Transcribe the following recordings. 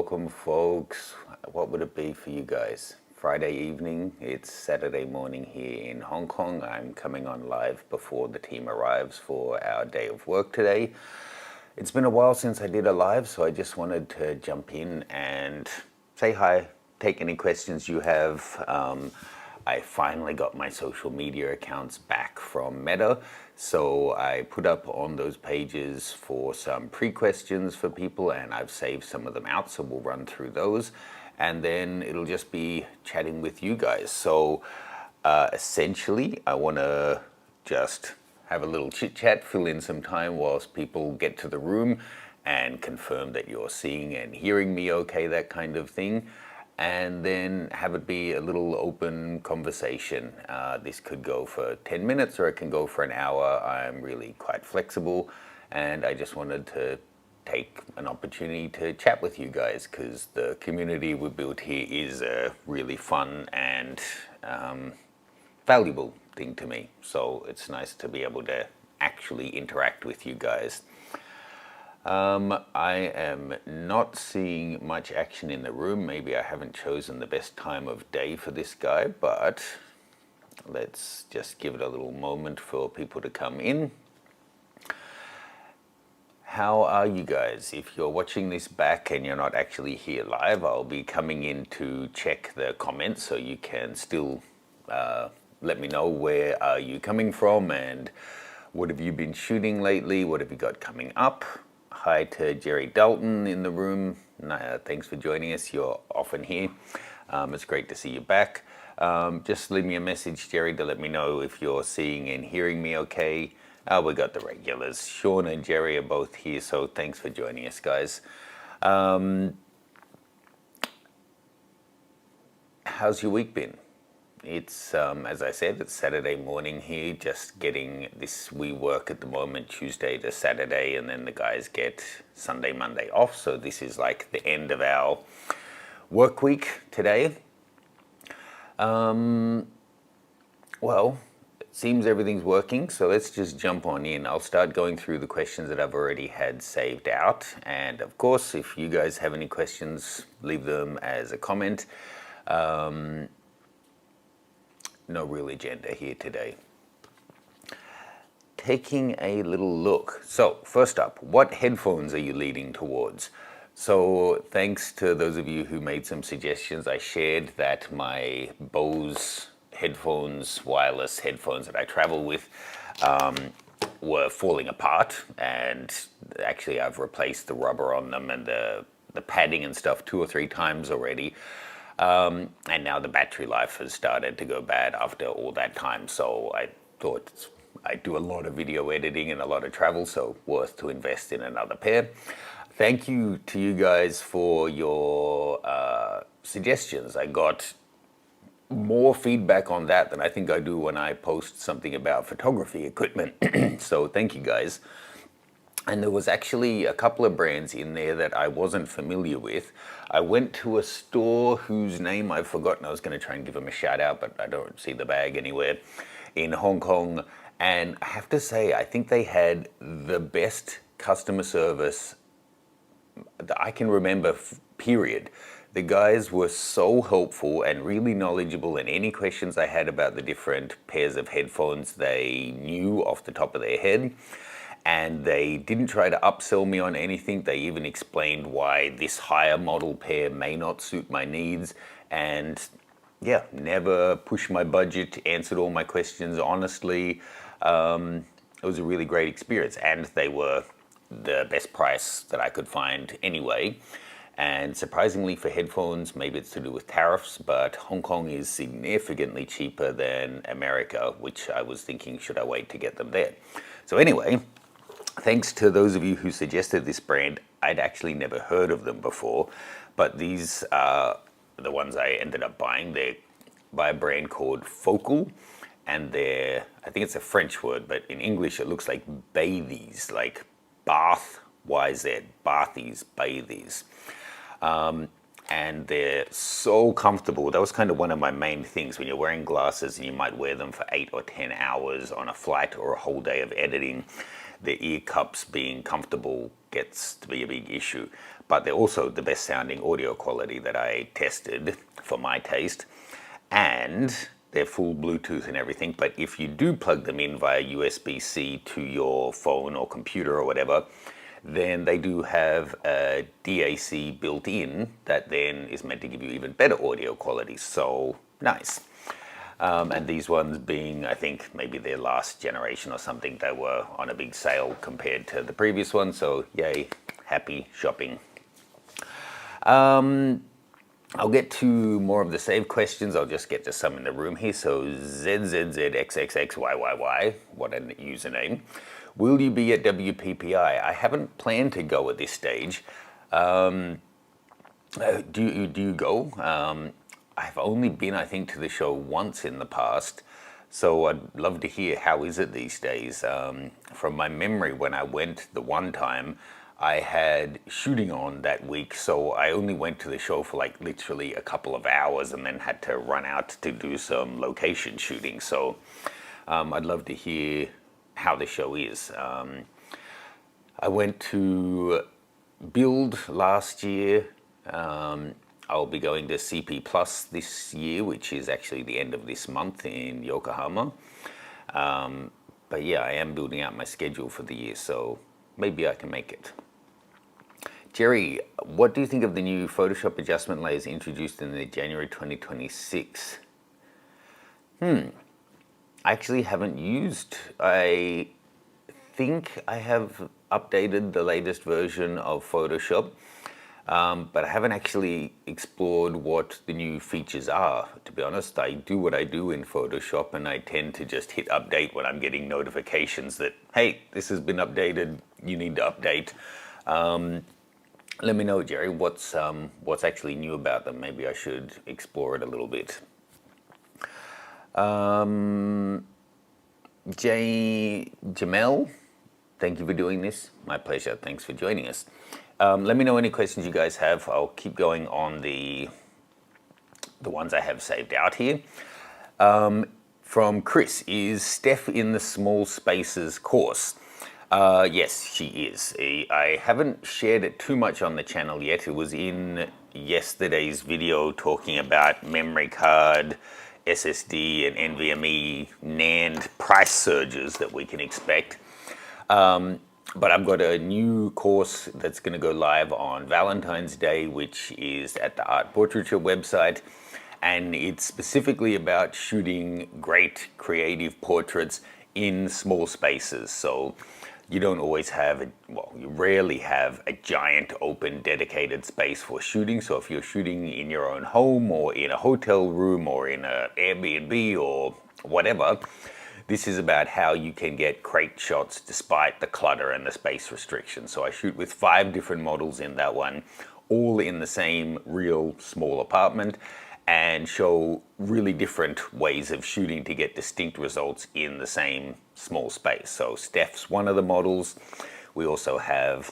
welcome folks. What would it be for you guys? Friday evening, it's Saturday morning here in Hong Kong. I'm coming on live before the team arrives for our day of work today. It's been a while since I did a live, so I just wanted to jump in and say hi, take any questions you have. I finally got my social media accounts back from Meta, so I put up on those pages for some pre-questions for people, and I've saved some of them out, so we'll run through those, and then it'll just be chatting with you guys. So essentially, I want to just have a little chit chat, fill in some time whilst people get to the room and confirm that you're seeing and hearing me okay, that kind of thing. And then have it be a little open conversation. This could go for 10 minutes or it can go for an hour. I'm really quite flexible, and I just wanted to take an opportunity to chat with you guys because the community we built here is a really fun and valuable thing to me. So it's nice to be able to actually interact with you guys. I am not seeing much action in the room. Maybe I haven't chosen the best time of day for this guy, but let's just give it a little moment for people to come in. How are you guys? If you're watching this back and you're not actually here live, I'll be coming in to check the comments, so you can still let me know where are you coming from and what have you been shooting lately, what have you got coming up. Hi to Jerry Dalton in the room. Thanks for joining us. You're often here. It's great to see you back. Just leave me a message, Jerry, to let me know if you're seeing and hearing me okay. We got the regulars. Sean and Jerry are both here, so thanks for joining us, guys. How's your week been? It's, as I said, it's Saturday morning here, just getting this, we work at the moment Tuesday to Saturday, and then the guys get Sunday, Monday off. So this is like the end of our work week today. Well, it seems everything's working, so let's just jump on in. I'll start going through the questions that I've already had saved out. And of course, if you guys have any questions, leave them as a comment. No real agenda here today. Taking a little look. So first up, what headphones are you leaning towards? So thanks to those of you who made some suggestions. I shared that my Bose headphones, wireless headphones that I travel with, were falling apart, and actually I've replaced the rubber on them and the padding and stuff 2 or 3 times already. And now the battery life has started to go bad after all that time. So I thought I do a lot of video editing and a lot of travel, so worth to invest in another pair. Thank you to you guys for your suggestions. I got more feedback on that than I think I do when I post something about photography equipment. So thank you guys. And there was actually a couple of brands in there that I wasn't familiar with. I went to a store whose name I've forgotten. I was going to try and give them a shout out, but I don't see the bag anywhere, in Hong Kong. And I have to say, I think they had the best customer service that I can remember, period. The guys were so helpful and really knowledgeable, and any questions I had about the different pairs of headphones, they knew off the top of their head. And they didn't try to upsell me on anything. They even explained why this higher model pair may not suit my needs. And yeah, never pushed my budget, answered all my questions honestly. It was a really great experience. And they were the best price that I could find anyway. And surprisingly for headphones, maybe it's to do with tariffs, but Hong Kong is significantly cheaper than America, which I was thinking, should I wait to get them there? So anyway, thanks to those of you who suggested this brand. I'd actually never heard of them before, but these are the ones I ended up buying. They're by a brand called Focal, and they're, I think it's a French word, but in English it looks like bathies, like bath, YZ, bathies, bathies. And they're so comfortable. That was kind of one of my main things. When you're wearing glasses and you might wear them for 8 or 10 hours on a flight or a whole day of editing, the ear cups being comfortable gets to be a big issue. But they're also the best sounding audio quality that I tested for my taste. And they're full Bluetooth and everything. But if you do plug them in via USB-C to your phone or computer or whatever, then they do have a DAC built in that then is meant to give you even better audio quality. So nice. And these ones being, I think, maybe their last generation or something, they were on a big sale compared to the previous one. So yay, happy shopping. I'll get to more of the save questions. I'll just get to some in the room here. So ZZZXXXYYY, what a username. Will you be at WPPI? I haven't planned to go at this stage. Do you go? I've only been, I think, to the show once in the past, so I'd love to hear how is it these days. From my memory, when I went the one time, I had shooting on that week, so I only went to the show for like literally a couple of hours and then had to run out to do some location shooting. So I'd love to hear how the show is. I went to Build last year. I'll be going to CP Plus this year, which is actually the end of this month in Yokohama. But yeah, I am building out my schedule for the year, so maybe I can make it. Jerry, what do you think of the new Photoshop adjustment layers introduced in the January 2026? I actually haven't used. I think I have updated the latest version of Photoshop. But I haven't actually explored what the new features are. To be honest, I do what I do in Photoshop, and I tend to just hit update when I'm getting notifications that, hey, this has been updated, you need to update. Let me know, Jerry, what's actually new about them. Maybe I should explore it a little bit. Jamel, thank you for doing this. My pleasure. Thanks for joining us. Let me know any questions you guys have. I'll keep going on the ones I have saved out here. From Chris, is Steph in the Small Spaces course? Yes, she is. I haven't shared it too much on the channel yet. It was in yesterday's video talking about memory card, SSD, and NVMe NAND price surges that we can expect. But I've got a new course that's going to go live on Valentine's Day, which is at the Art Portraiture website. And it's specifically about shooting great creative portraits in small spaces. So you don't always have, you rarely have a giant open dedicated space for shooting. So if you're shooting in your own home or in a hotel room or in an Airbnb or whatever, this is about how you can get great shots despite the clutter and the space restrictions. So I shoot with 5 different models in that one, all in the same real small apartment, and show really different ways of shooting to get distinct results in the same small space. So Steph's one of the models. We also have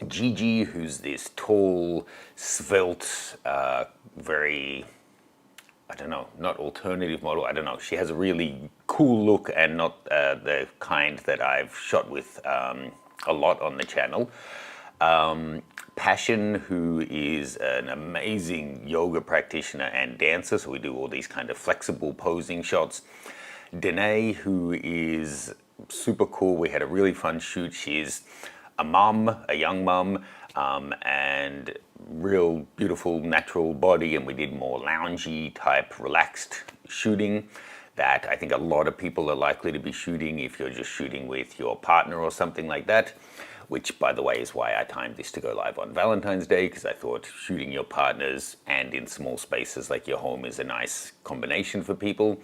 Gigi, who's this tall, svelte, very, I don't know, not alternative model, I don't know. She has a really cool look and not the kind that I've shot with a lot on the channel. Passion, who is an amazing yoga practitioner and dancer, so we do all these kind of flexible posing shots. Danae, who is super cool. We had a really fun shoot. She's a mum, a young mum, and real beautiful natural body, and we did more loungy type relaxed shooting that I think a lot of people are likely to be shooting if you're just shooting with your partner or something like that, which by the way is why I timed this to go live on Valentine's Day, because I thought shooting your partners and in small spaces like your home is a nice combination for people.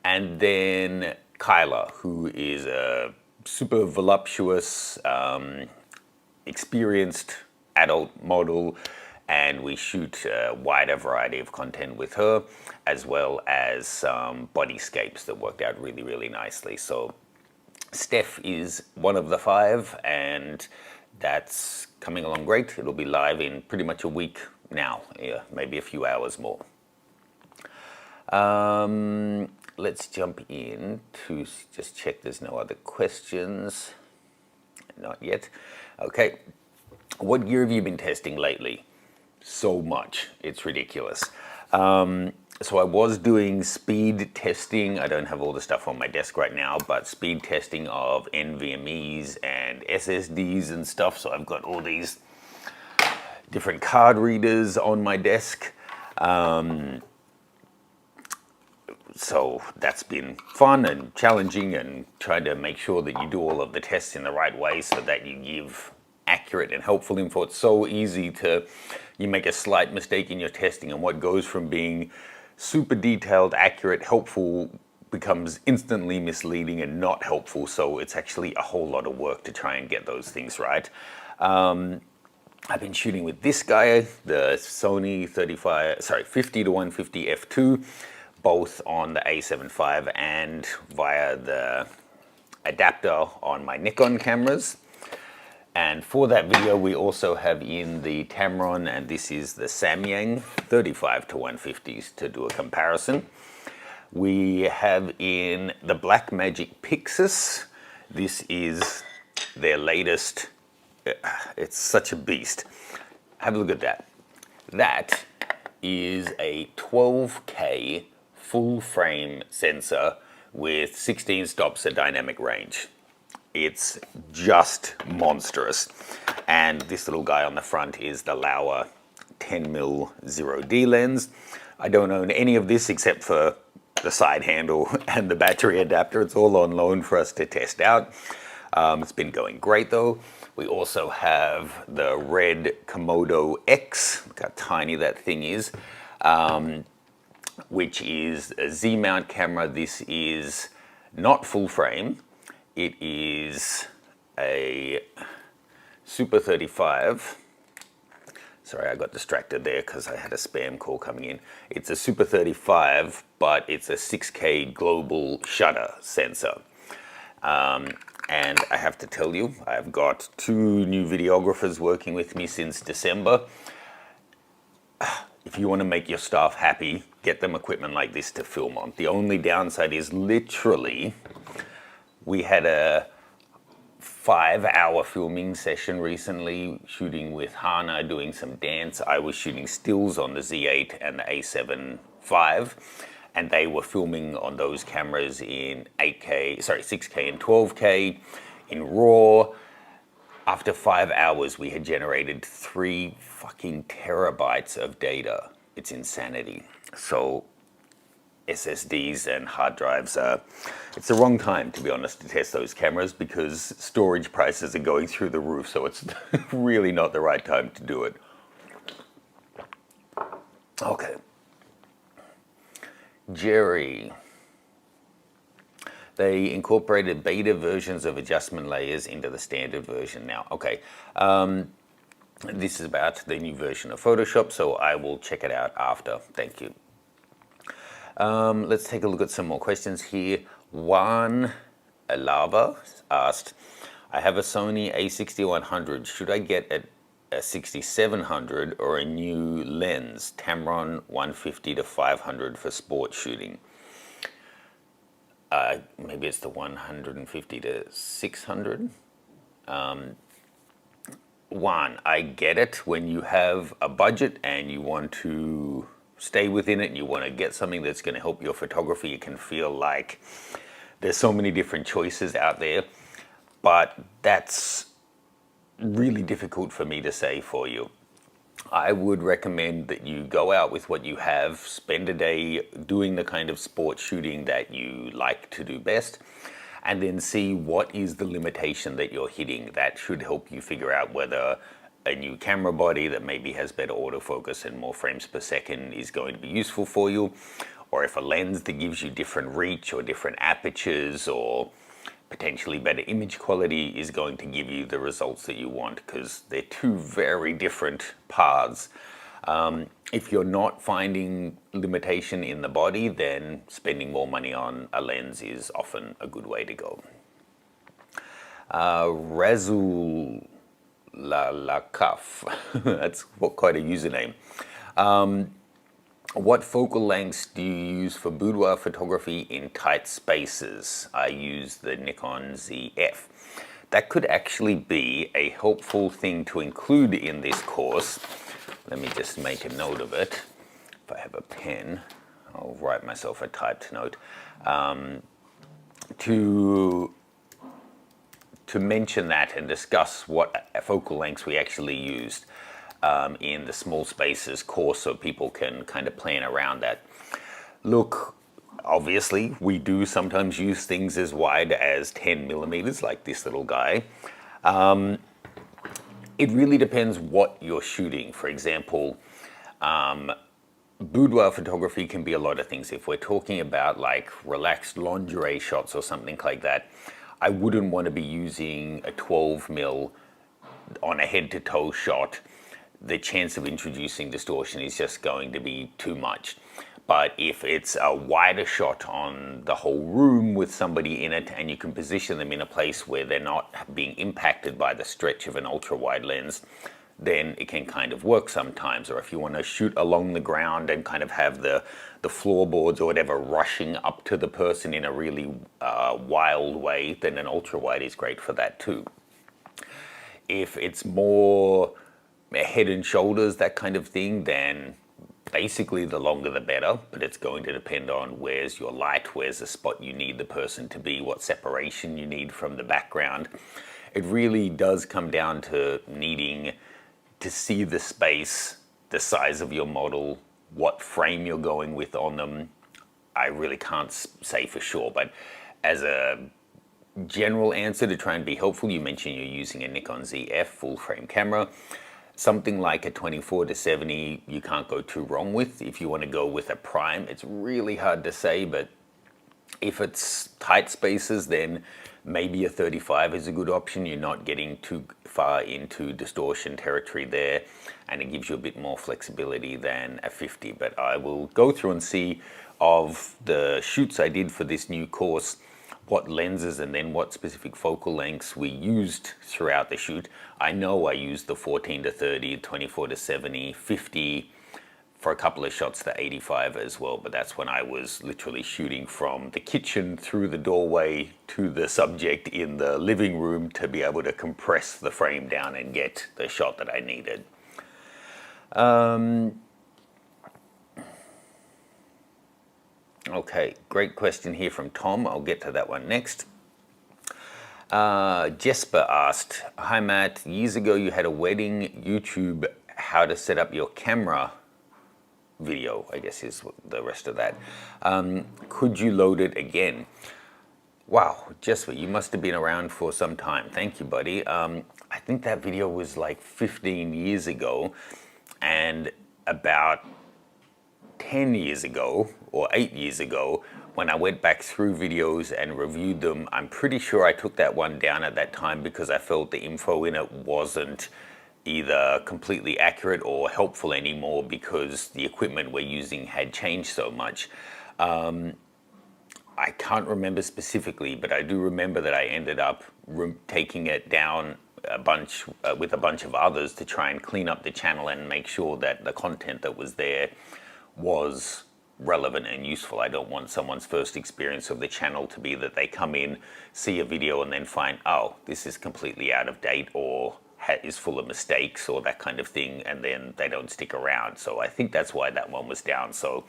And then Kyla, who is a super voluptuous, experienced adult model, and we shoot a wider variety of content with her, as well as some bodyscapes that worked out really, really nicely. So Steph is one of the 5, and that's coming along great. It'll be live in pretty much a week now, maybe a few hours more. Let's jump in to just check there's no other questions. Not yet. Okay, What gear have you been testing lately? So much, it's ridiculous. So I was doing speed testing. I don't have all the stuff on my desk right now, but speed testing of NVMEs and SSDs and stuff. So I've got all these different card readers on my desk. So that's been fun and challenging, and trying to make sure that you do all of the tests in the right way so that you give accurate and helpful info. It's so easy to, you make a slight mistake in your testing, and what goes from being super detailed, accurate, helpful becomes instantly misleading and not helpful. So it's actually a whole lot of work to try and get those things right. I've been shooting with this guy, the Sony 50 to 150 f2, both on the A7 IV and via the adapter on my Nikon cameras. And for that video, we also have in the Tamron, and this is the Samyang 35 to 150s to do a comparison. We have in the Blackmagic Pixis. This is their latest. It's such a beast. Have a look at that. That is a 12K full frame sensor with 16 stops of dynamic range. It's just monstrous. And this little guy on the front is the Laowa 10mm 0D lens. I don't own any of this except for the side handle and the battery adapter. It's all on loan for us to test out. It's been going great though. We also have the red Komodo X, look how tiny that thing is, which is a Z-mount camera. This is not full frame. It is a Super 35. Sorry, I got distracted there because I had a spam call coming in. It's a Super 35, but it's a 6K global shutter sensor. And I have to tell you, I've got 2 new videographers working with me since December. If you want to make your staff happy, get them equipment like this to film on. The only downside is literally, we had a 5-hour filming session recently, shooting with Hana, doing some dance. I was shooting stills on the Z8 and the A7 V, and they were filming on those cameras in 6K and 12K in RAW. After 5 hours, we had generated 3 fucking terabytes of data. It's insanity. So SSDs and hard drives it's the wrong time, to be honest, to test those cameras because storage prices are going through the roof. So it's really not the right time to do it. Okay. Jerry. They incorporated beta versions of adjustment layers into the standard version now. Okay. This is about the new version of Photoshop, so I will check it out after. Thank you. Let's take a look at some more questions here. Juan Alava asked, I have a Sony a6100. Should I get a 6700 or a new lens, Tamron 150 to 500 for sport shooting? Maybe it's the 150 to 600. One, I get it. When you have a budget and you want to stay within it and you want to get something that's going to help your photography, it can feel like there's so many different choices out there. But that's really difficult for me to say for you. I would recommend that you go out with what you have, spend a day doing the kind of sport shooting that you like to do best, and then see what is the limitation that you're hitting. That should help you figure out whether a new camera body that maybe has better autofocus and more frames per second is going to be useful for you, or if a lens that gives you different reach or different apertures or potentially better image quality is going to give you the results that you want, because they're 2 very different paths. If you're not finding limitation in the body, then spending more money on a lens is often a good way to go. Razul Lalakaf, that's quite a username. What focal lengths do you use for boudoir photography in tight spaces? I use the Nikon ZF. that could actually be a helpful thing to include in this course. Let me just make a note of it. If I have a pen, I'll write myself a typed note. To mention that and discuss what focal lengths we actually used in the small spaces course, so people can kind of plan around that. Look, obviously we do sometimes use things as wide as 10 millimeters, like this little guy. It really depends what you're shooting. For example, boudoir photography can be a lot of things. If we're talking about like relaxed lingerie shots or something like that, I wouldn't want to be using a 12 mil on a head to toe shot. The chance of introducing distortion is just going to be too much. But if it's a wider shot on the whole room with somebody in it, and you can position them in a place where they're not being impacted by the stretch of an ultra wide lens, then it can kind of work sometimes. Or if you want to shoot along the ground and kind of have the floorboards or whatever rushing up to the person in a really wild way, then an ultra wide is great for that too. If it's more head and shoulders, that kind of thing, then basically the longer the better, but it's going to depend on where's your light, where's the spot you need the person to be, what separation you need from the background. It really does come down to needing to see the space, the size of your model, what frame you're going with on them. I really can't say for sure, but as a general answer to try and be helpful, you mentioned you're using a Nikon ZF full frame camera. Something like a 24-70 you can't go too wrong with. If you want to go with a prime, it's really hard to say, but if it's tight spaces, then maybe a 35 is a good option. You're not getting too far into distortion territory there, and it gives you a bit more flexibility than a 50. But I will go through and see of the shoots I did for this new course, what lenses and then what specific focal lengths we used throughout the shoot. I know I used the 14-30, 24-70, 50, for a couple of shots, the 85 as well, but that's when I was literally shooting from the kitchen through the doorway to the subject in the living room to be able to compress the frame down and get the shot that I needed. Okay, great question here from Tom. I'll get to that one next. Jesper asked, hi Matt, years ago you had a wedding YouTube how to set up your camera video, I guess is the rest of that. Could you load it again? Wow, Jesper, you must have been around for some time. Thank you, buddy. I think that video was like 15 years ago, and about 10 years ago or 8 years ago, when I went back through videos and reviewed them, I'm pretty sure I took that one down at that time because I felt the info in it wasn't either completely accurate or helpful anymore because the equipment we're using had changed so much. I can't remember specifically, but I do remember that I ended up taking it down a bunch with a bunch of others to try and clean up the channel and make sure that the content that was there was relevant and useful. I don't want someone's first experience of the channel to be that they come in, see a video and then find, oh, this is completely out of date or is full of mistakes or that kind of thing, and then they don't stick around. So I think that's why that one was down. So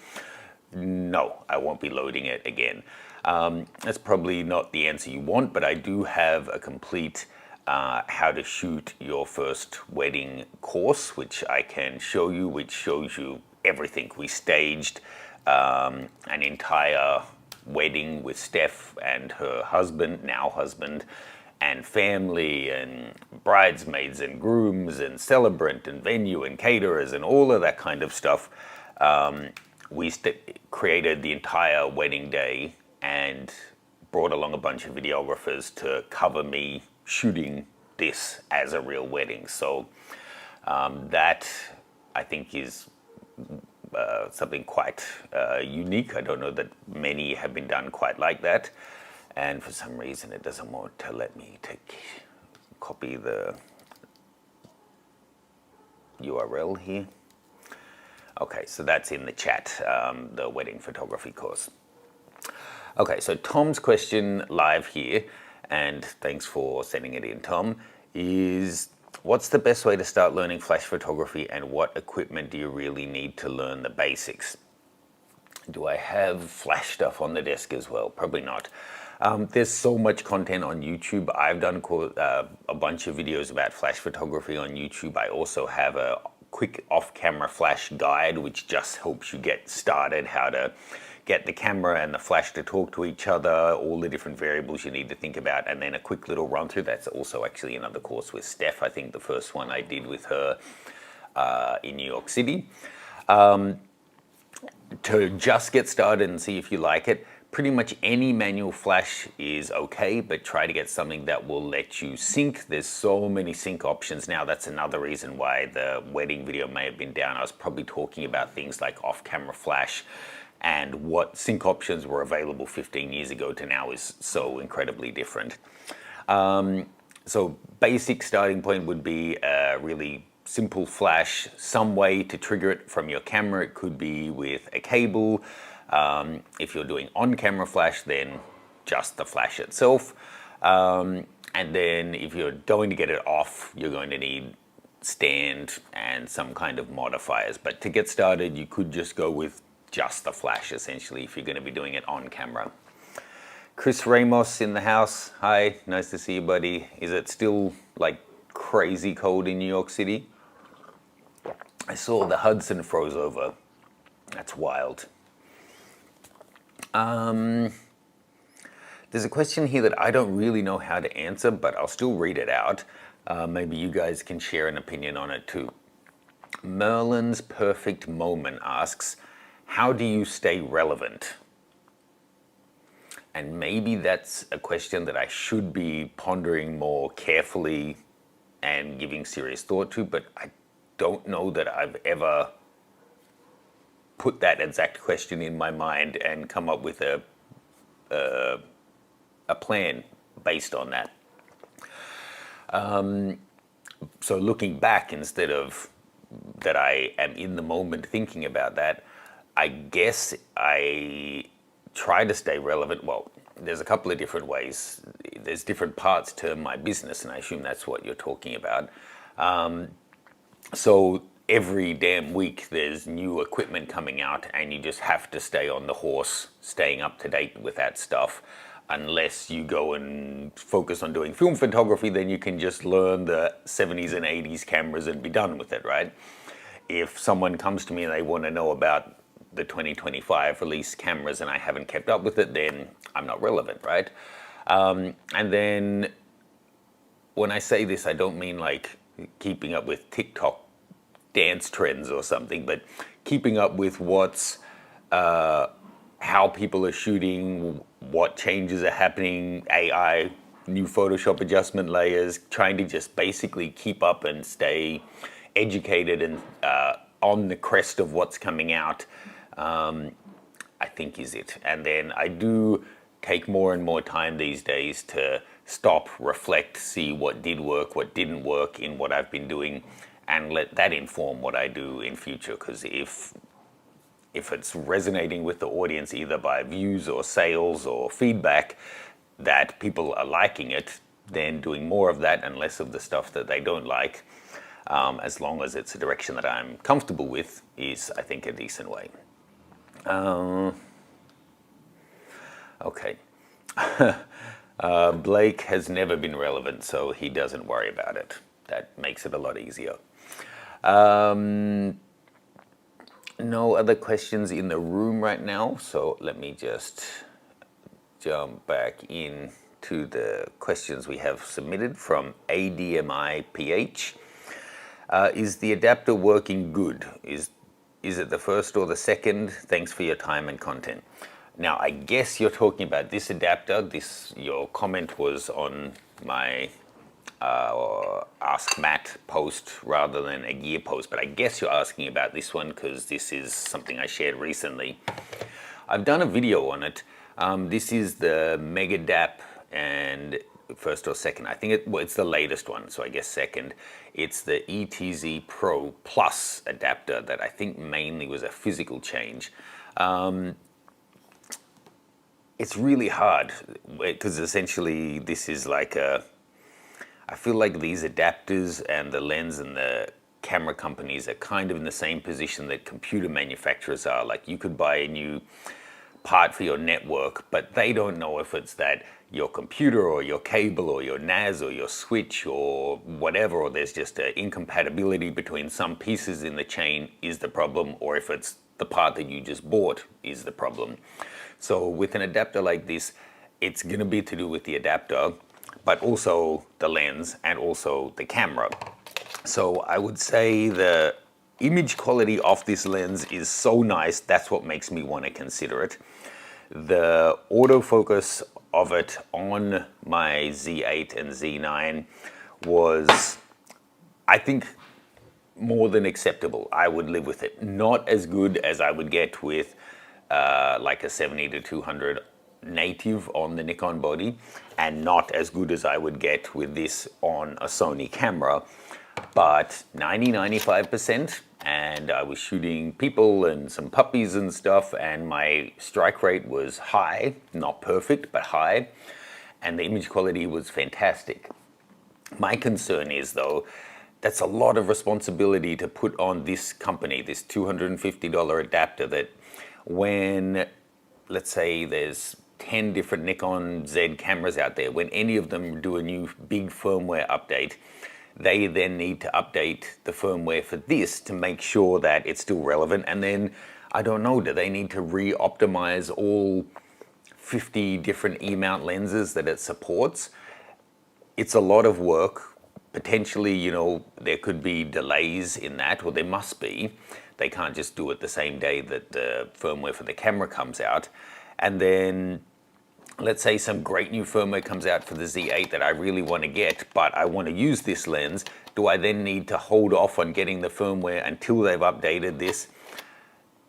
no, I won't be loading it again. That's probably not the answer you want, but I do have a complete how to shoot your first wedding course, which I can show you, which shows you everything. We staged an entire wedding with Steph and her husband, now husband, and family and bridesmaids and grooms and celebrant and venue and caterers and all of that kind of stuff. We created the entire wedding day and brought along a bunch of videographers to cover me shooting this as a real wedding. So that I think is something quite unique. I don't know that many have been done quite like that. And for some reason it doesn't want to let me copy the URL here. Okay, so that's in the chat, the wedding photography course. Okay, so Tom's question live here. and thanks for sending it in, Tom, is what's the best way to start learning flash photography, and what equipment do you really need to learn the basics? Do I have flash stuff on the desk as well? Probably not. There's so much content on YouTube. I've done a bunch of videos about flash photography on YouTube. I also have a quick off-camera flash guide, which just helps you get started, how to get the camera and the flash to talk to each other, all the different variables you need to think about, and then a quick little run through. That's also actually another course with Steph. I think the first one I did with her in New York City. To just get started and see if you like it, pretty much any manual flash is okay, but try to get something that will let you sync. There's so many sync options now. That's another reason why the wedding video may have been down. I was probably talking about things like off-camera flash, and what sync options were available 15 years ago to now is so incredibly different. So basic starting point would be a really simple flash, some way to trigger it from your camera. It could be with a cable. If you're doing on-camera flash, then just the flash itself. And then if you're going to get it off, you're going to need stand and some kind of modifiers. But to get started, you could just go with just the flash, essentially, if you're going to be doing it on camera. Chris Ramos in the house. Hi, nice to see you, buddy. Is it still like crazy cold in New York City? I saw the Hudson froze over. That's wild. There's a question here that I don't really know how to answer, but I'll still read it out. Maybe you guys can share an opinion on it too. Merlin's Perfect Moment asks, how do you stay relevant? And maybe that's a question that I should be pondering more carefully and giving serious thought to, but I don't know that I've ever put that exact question in my mind and come up with a plan based on that. So looking back, instead of that I am in the moment thinking about that, I guess I try to stay relevant. Well, there's a couple of different ways. There's different parts to my business, and I assume that's what you're talking about. So every damn week there's new equipment coming out, and you just have to stay on the horse, staying up to date with that stuff. Unless you go and focus on doing film photography, then you can just learn the 70s and 80s cameras and be done with it, right? If someone comes to me and they want to know about the 2025 release cameras and I haven't kept up with it, then I'm not relevant, right? And then when I say this, I don't mean like keeping up with TikTok dance trends or something, but keeping up with what's how people are shooting, what changes are happening, AI, new Photoshop adjustment layers, trying to just basically keep up and stay educated and on the crest of what's coming out, I think is it. And then I do take more and more time these days to stop, reflect, see what did work, what didn't work in what I've been doing, and let that inform what I do in future. Because if it's resonating with the audience, either by views or sales or feedback, that people are liking it, then doing more of that and less of the stuff that they don't like, as long as it's a direction that I'm comfortable with, is, I think, a decent way. Okay. Blake has never been relevant, so he doesn't worry about it. That makes it a lot easier. No other questions in the room right now, so let me just jump back in to the questions we have submitted from ADMIPH. Is the adapter working good? Is it the first or the second? Thanks for your time and content. Now, I guess you're talking about this adapter. Your comment was on my Ask Matt post rather than a gear post, but I guess you're asking about this one because this is something I shared recently. I've done a video on it. This is the Megadap, and first or second, I think it's the latest one, so I guess second. It's the ETZ Pro Plus adapter that I think mainly was a physical change. it's really hard because essentially this is like I feel like these adapters and the lens and the camera companies are kind of in the same position that computer manufacturers are. Like you could buy a new part for your network, but they don't know if it's that your computer or your cable or your NAS or your switch or whatever, or there's just an incompatibility between some pieces in the chain is the problem, or if it's the part that you just bought is the problem. So with an adapter like this, it's going to be to do with the adapter, but also the lens and also the camera. So I would say the image quality of this lens is so nice, that's what makes me want to consider it. The autofocus of it on my Z8 and Z9 was, I think, more than acceptable. I would live with it. Not as good as I would get with like a 70-200 native on the Nikon body, and not as good as I would get with this on a Sony camera, but 90-95%. And I was shooting people and some puppies and stuff, and my strike rate was high, not perfect, but high, and the image quality was fantastic. My concern is, though, that's a lot of responsibility to put on this company, this $250 adapter, that when, let's say there's 10 different Nikon Z cameras out there, when any of them do a new big firmware update, they then need to update the firmware for this to make sure that it's still relevant. And then, I don't know, do they need to re-optimize all 50 different E-mount lenses that it supports? It's a lot of work. Potentially, you know, there could be delays in that, or there must be. They can't just do it the same day that the firmware for the camera comes out. And then, let's say some great new firmware comes out for the Z8 that I really want to get, but I want to use this lens. Do I then need to hold off on getting the firmware until they've updated this?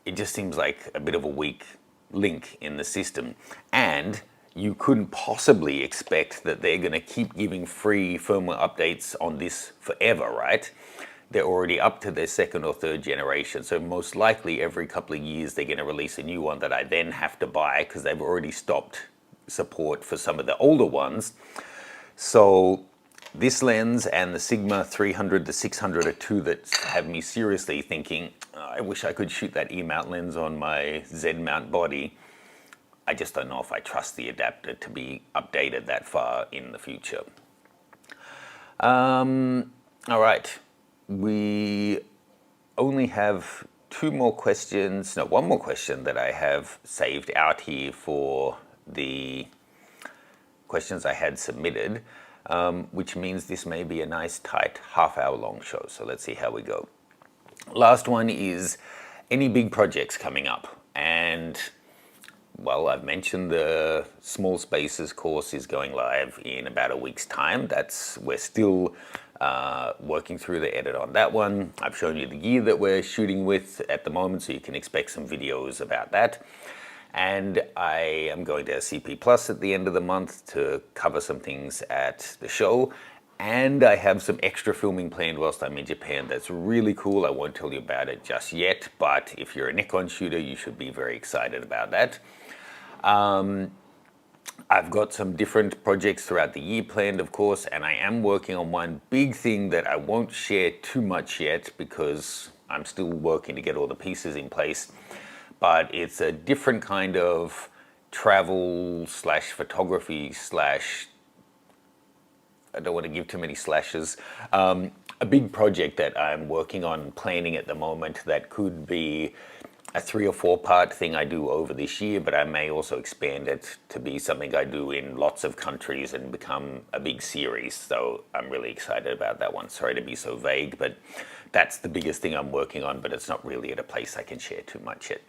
It just seems like a bit of a weak link in the system. And you couldn't possibly expect that they're going to keep giving free firmware updates on this forever, right? They're already up to their second or third generation, so most likely every couple of years they're going to release a new one that I then have to buy because they've already stopped support for some of the older ones. So this lens and the Sigma 300 to 600 are two that have me seriously thinking, I wish I could shoot that E-mount lens on my Z-mount body. I just don't know if I trust the adapter to be updated that far in the future. All right, we only have one more question that I have saved out here for the questions I had submitted, which means this may be a nice tight half-hour long show. So let's see how we go. Last one is any big projects coming up. And well, I've mentioned the Small Spaces course is going live in about a week's time. We're still working through the edit on that one. I've shown you the gear that we're shooting with at the moment, so you can expect some videos about that. And I am going to CP Plus at the end of the month to cover some things at the show. And I have some extra filming planned whilst I'm in Japan that's really cool. I won't tell you about it just yet, but if you're a Nikon shooter, you should be very excited about that. I've got some different projects throughout the year planned, of course, and I am working on one big thing that I won't share too much yet because I'm still working to get all the pieces in place. But it's a different kind of travel / photography / I don't want to give too many slashes. A big project that I'm working on planning at the moment that could be a 3 or 4 part thing I do over this year, but I may also expand it to be something I do in lots of countries and become a big series. So I'm really excited about that one. Sorry to be so vague, but that's the biggest thing I'm working on, but it's not really at a place I can share too much yet.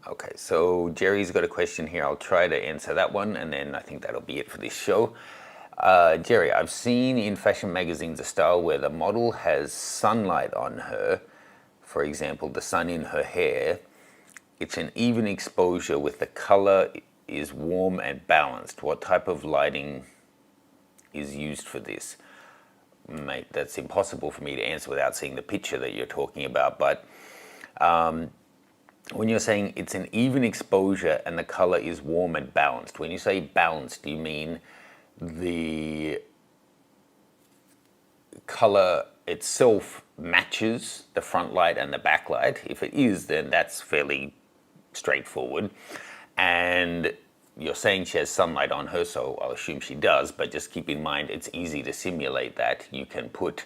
Okay, so Jerry's got a question here. I'll try to answer that one, and then I think that'll be it for this show. Jerry, I've seen in fashion magazines a style where the model has sunlight on her, for example, the sun in her hair. It's an even exposure with the color is warm and balanced. What type of lighting is used for this? mate, that's impossible for me to answer without seeing the picture that you're talking about. But when you're saying it's an even exposure and the color is warm and balanced, when you say balanced, do you mean the color itself matches the front light and the back light? If it is, then that's fairly straightforward. And you're saying she has sunlight on her, so I'll assume she does, but just keep in mind it's easy to simulate that. You can put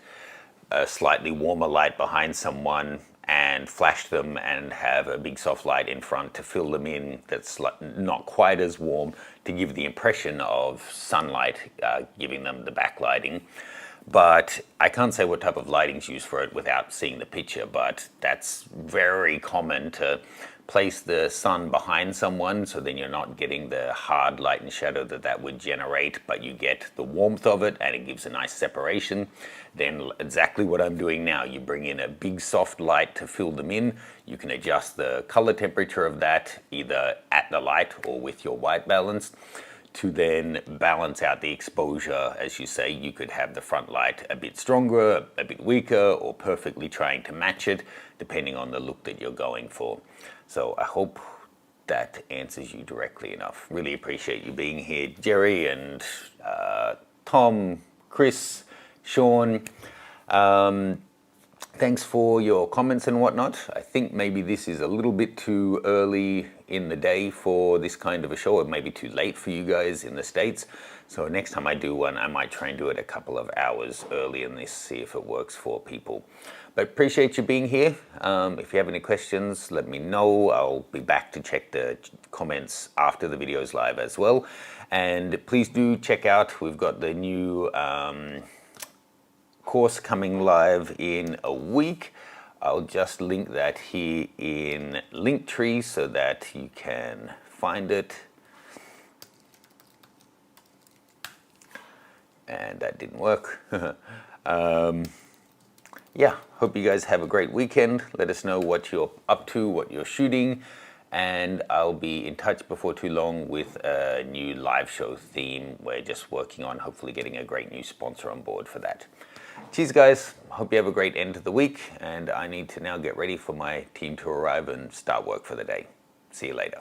a slightly warmer light behind someone and flash them and have a big soft light in front to fill them in that's not quite as warm, to give the impression of sunlight, giving them the backlighting. But I can't say what type of lighting's used for it without seeing the picture, but that's very common to place the sun behind someone, so then you're not getting the hard light and shadow that would generate, but you get the warmth of it and it gives a nice separation. Then exactly what I'm doing now, you bring in a big soft light to fill them in. You can adjust the color temperature of that either at the light or with your white balance to then balance out the exposure. As you say, you could have the front light a bit stronger, a bit weaker, or perfectly trying to match it, depending on the look that you're going for. So I hope that answers you directly enough. Really appreciate you being here, Jerry and Tom, Chris, Sean. Thanks for your comments and whatnot. I think maybe this is a little bit too early in the day for this kind of a show. It may be too late for you guys in the States. So next time I do one, I might try and do it a couple of hours early in this, see if it works for people. But appreciate you being here. If you have any questions, let me know. I'll be back to check the comments after the video's live as well. And please do check out, we've got the new course coming live in a week. I'll just link that here in Linktree so that you can find it. And that didn't work. Yeah, hope you guys have a great weekend. Let us know what you're up to, what you're shooting, and I'll be in touch before too long with a new live show theme. We're just working on hopefully getting a great new sponsor on board for that. Cheers, guys. Hope you have a great end to the week, and I need to now get ready for my team to arrive and start work for the day. See you later.